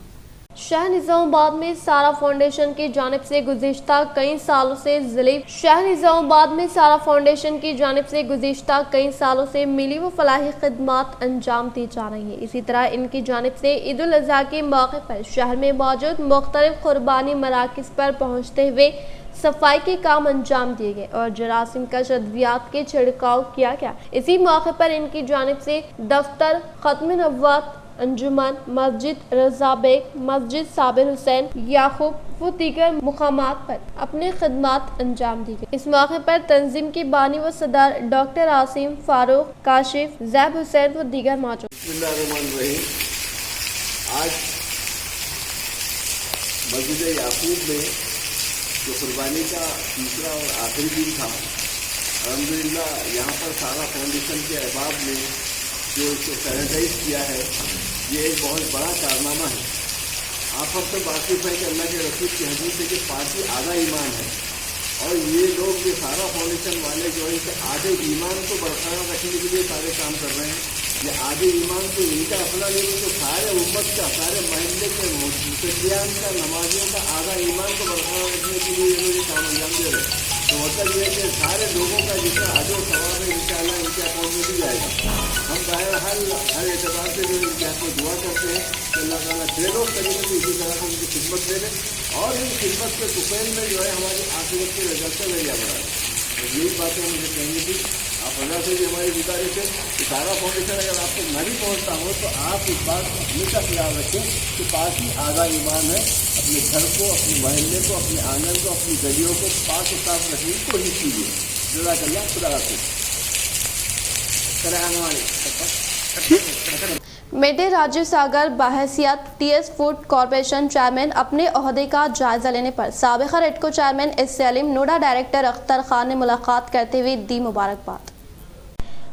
शहर निज़ामाबाद में सारा फाउंडेशन की जानिब से गुज़िश्ता कई सालों से मिली व फलाही खदमात अंजाम दी जा रही है। इसी तरह इनकी जानिब से ईद उल अज़हा के मौके पर शहर में मौजूद मुख्तलिफ कुर्बानी मराकिज़ पर पहुँचते हुए सफाई के काम अंजाम दिए गए और जरासीम का अद्वियात के छिड़काव किया गया। इसी मौके पर इनकी जानिब से दफ्तर, खत्म नबुव्वत, अंजुमन, मस्जिद रज़ा बेग, मस्जिद साबिर हुसैन याकूब व दीगर मुकामात पर अपने खदमात अंजाम दी गई। इस मौके पर तंजीम की बानी व सदर डॉक्टर आसिम, फारूक, काशिफ, जैब हुसैन व दीगर मौजूद। आज मस्जिद याकूब में जो कुर्बानी का तीसरा और आखिरी दिन था, अल्हम्दुलिल्लाह यहाँ पर सारा फाउंडेशन के अहबाब ने जो इसको सैनिटाइज किया है, ये एक बहुत बड़ा कारनामा है। आप सब तो वाकिफ़ है कि अल्लाह के रसूल की हदीस है कि पाकी आधा ईमान है, और ये लोग ये सारा फाउंडेशन वाले जो है इनके आधे ईमान को बरकरार रखने के लिए सारे काम कर रहे हैं। ये आधे ईमान को इनका अपना नहीं, तो सारे उम्मत का, सारे महल्ले के मुसल्लियान का, नमाजियों का आधा ईमान को बरकरार रखने के लिए ये लोग काम अंजाम दे रहे हैं। तो मतलब ये है कि सारे लोगों का जितना अजर सवाब है इंशाअल्लाह इनके अकाउंट में भी जाएगा। हम हर एतबार से जो इनके हाथ में दुआ करते हैं कि अल्लाह ताला बेरोज़ तरीके से इसी तरह से उनकी खिदमत दे दे, और इन खिदमत के तुफैल में जो है हमारी आखिरत की रज़ा से लड़िया बढ़ा है। तो यही बातें मुझे कहनी थी। आप अल्लाह से भी हमारी गुजारिश है कि सारा फाउंडेशन अगर आपको न भी पहुँचता हो तो आप इस बात को हमेशा ख्याल रखें कि पाक ही आधा ईमान है। अपने घर को, अपने महल्ले को, अपने आंगन को, अपनी गलियों को पाक और साफ रखने की कोशिश कीजिए। जज़ाकल्लाह, खुदा हाफ़िज़। मेडे राजीव सागर बहैसियत टीएस फूड कॉरपोरेशन चेयरमैन अपने ओहदे का जायजा लेने पर साबिक़ा Redco chairman S Salim, Noda director Akhtar Khan ने मुलाकात करते हुए दी मुबारकबाद।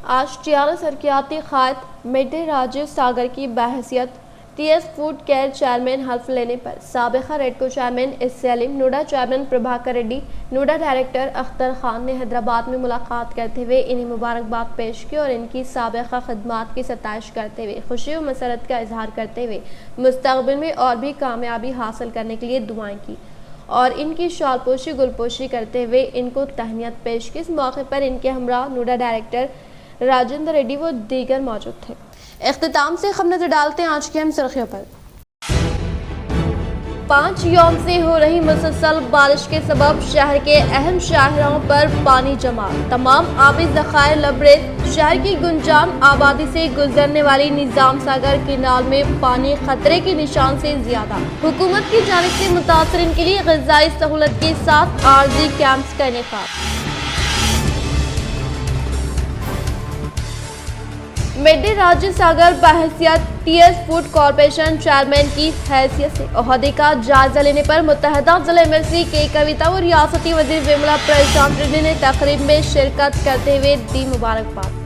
आज टीआरएस तरक्याती क़ायद मेडे राजीव सागर की बहैसियत टीएस फूड केयर चेयरमैन हल्फ लेने पर साबिक़ा Redco chairman S Salim, Noda chairman Prabhakar Reddy, Noda director Akhtar Khan ने हैदराबाद में मुलाकात करते हुए इन्हें मुबारकबाद पेश की और इनकी साबिक़ा खदमात की सताइश करते हुए खुशी और मसरत का इजहार करते हुए मुस्तक़बिल में और भी कामयाबी हासिल करने के लिए दुआएं की और इनकी शालपोशी गुलपोशी करते हुए इनको तहनीत पेश की। इस मौके पर इनके हमरा नोडा डायरेक्टर राजेंद्र रेड्डी व दीगर मौजूद थे। इख्तिताम से हम नजर डालते हैं आज की अहम सुर्खियों पर। 5 यौम से हो रही मुसलसल बारिश के सबब शहर के अहम शाहराहों पर पानी जमा, तमाम आबी ज़खायर लबरेज। शहर की गुंजान आबादी से गुजरने वाली निज़ाम सागर केनाल में पानी खतरे के निशान से ज्यादा। हुकूमत की जानिब से मुतासरीन के लिए ग़िज़ाई सहूलत के साथ आर्जी कैंप्स का इनेकाद। मेडे राजीव सागर बहैसियत टीएस फूड कॉरपोरेशन चेयरमैन की हैसियत से ओहदे का जायजा लेने पर मुत्तहदा जिला एमएलसी के कविता और रियासती वजीर विमला प्रशांत रेड्डी ने तकरीब में शिरकत करते हुए दी मुबारकबाद।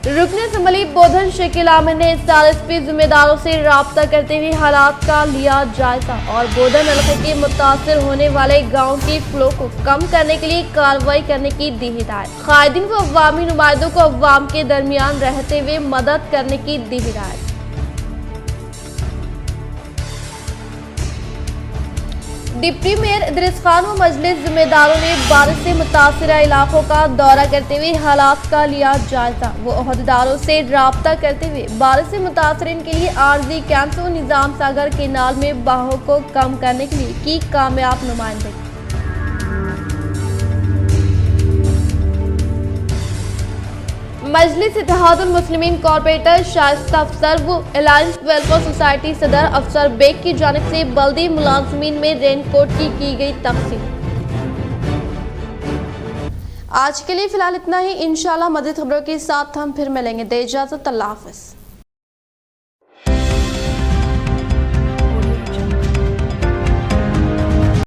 रुकन असम्बली बोधन शकील आमिर ने एसआरएसपी जिम्मेदारों से राब्ता करते हुए हालात का लिया जायजा और बोधन हल्के के मुतासर होने वाले गाँव की फ्लो को कम करने के लिए कार्रवाई करने की दी हिदायत। कायदीन व अवामी नुमाइंदों को अवाम के दरमियान रहते हुए मदद करने की दी हिदायत। डिप्टी मेयर इदरीस खान व मजलिस जिम्मेदारों ने बारिश से मुतासरा इलाकों का दौरा करते हुए हालात का लिया जायजा। वो ओहदेदारों से राब्ता करते हुए बारिश से मुतासरीन के लिए आर्जी कैंप्स व निज़ाम सागर केनाल में बहाव को कम करने के लिए की कामयाब नुमाइंदगी। मजलिस इत्तेहादुल मुस्लिमीन कॉरपोरेटर शाइस्ता अफसर व अलायंस वेलफेयर सोसाइटी सदर अफसर बेग की जानिब से बल्दी मुलाजमीन में रेनकोट की गई तकसीम। आज के लिए फिलहाल इतना ही। इंशाल्लाह मज़ीद खबरों के साथ हम फिर मिलेंगे। दे इजाज़त, अल्लाह हाफ़िज़।